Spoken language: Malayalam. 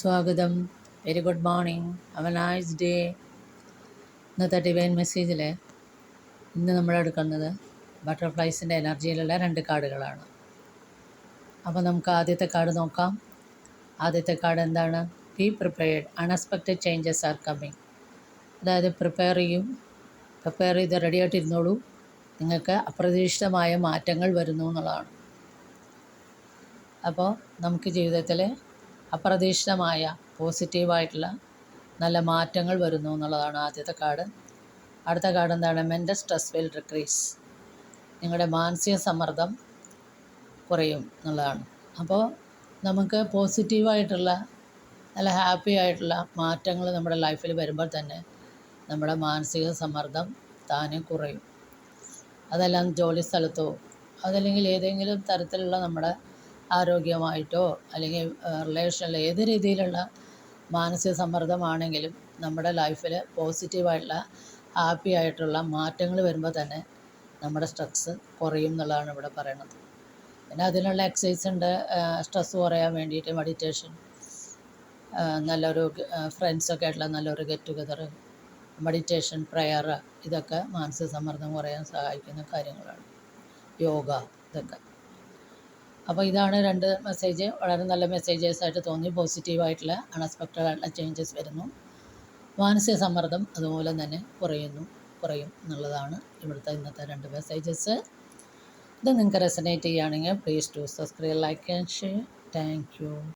സ്വാഗതം. Very good morning. Have A nice day. ഇന്നത്തെ ഡിവൈൻ മെസ്സേജിൽ ഇന്ന് നമ്മൾ എടുക്കുന്നത് ബട്ടർഫ്ലൈസിൻ്റെ എനർജിയിലുള്ള 2 കാർഡുകളാണ്. അപ്പോൾ നമുക്ക് ആദ്യത്തെ കാർഡ് നോക്കാം. ആദ്യത്തെ കാർഡ് എന്താണ്? Be prepared, unexpected changes are coming. അതായത് പ്രിപ്പയർ ചെയ്ത് റെഡിയായിട്ടിരുന്നോളൂ, നിങ്ങൾക്ക് അപ്രതീക്ഷിതമായ മാറ്റങ്ങൾ വരുന്നു എന്നുള്ളതാണ്. അപ്പോൾ നമുക്ക് ജീവിതത്തിൽ അപ്രതീക്ഷിതമായ പോസിറ്റീവായിട്ടുള്ള നല്ല മാറ്റങ്ങൾ വരുന്നു എന്നുള്ളതാണ് ആദ്യത്തെ കാർഡ്. അടുത്ത കാർഡ് എന്താണ്? Mental stress will decrease. നിങ്ങളുടെ മാനസിക സമ്മർദ്ദം കുറയും എന്നുള്ളതാണ്. അപ്പോൾ നമുക്ക് പോസിറ്റീവായിട്ടുള്ള നല്ല ഹാപ്പി ആയിട്ടുള്ള മാറ്റങ്ങൾ നമ്മുടെ ലൈഫിൽ വരുമ്പോൾ തന്നെ നമ്മുടെ മാനസിക സമ്മർദ്ദം താനെ കുറയും. അതെല്ലാം ജോലി സ്ഥലത്തോ അതല്ലെങ്കിൽ ഏതെങ്കിലും തരത്തിലുള്ള നമ്മുടെ ആരോഗ്യമായിട്ടോ അല്ലെങ്കിൽ റിലേഷനിൽ ഏത് രീതിയിലുള്ള മാനസിക സമ്മർദ്ദമാണെങ്കിലും നമ്മുടെ ലൈഫിൽ പോസിറ്റീവായിട്ടുള്ള ഹാപ്പി ആയിട്ടുള്ള മാറ്റങ്ങൾ വരുമ്പോൾ തന്നെ നമ്മുടെ സ്ട്രെസ് കുറയും എന്നുള്ളതാണ് ഇവിടെ പറയുന്നത്. പിന്നെ അതിനുള്ള എക്സസൈസ് ഉണ്ട്. സ്ട്രെസ് കുറയാൻ വേണ്ടിയിട്ട് മെഡിറ്റേഷൻ, നല്ലൊരു ഫ്രണ്ട്സൊക്കെ ആയിട്ടുള്ള നല്ലൊരു ഗെറ്റ് ടുഗദർ, മെഡിറ്റേഷൻ, പ്രയർ, ഇതൊക്കെ മാനസിക സമ്മർദ്ദം കുറയാൻ സഹായിക്കുന്ന കാര്യങ്ങളാണ്. യോഗ, ഇതൊക്കെ. അപ്പോൾ ഇതാണ് 2 മെസ്സേജ്. വളരെ നല്ല മെസ്സേജസായിട്ട് തോന്നി. പോസിറ്റീവായിട്ടുള്ള അൺഎക്സ്പെക്റ്റഡ് ആയിട്ടുള്ള ചേഞ്ചസ് വരുന്നു, മാനസിക സമ്മർദ്ദം അതുപോലെ തന്നെ കുറയും എന്നുള്ളതാണ് ഇവിടുത്തെ ഇന്നത്തെ 2 മെസ്സേജസ്. ഇത് നിങ്ങൾക്ക് റെസനേറ്റ് ചെയ്യുകയാണെങ്കിൽ please to subscribe, like and share. Thank U.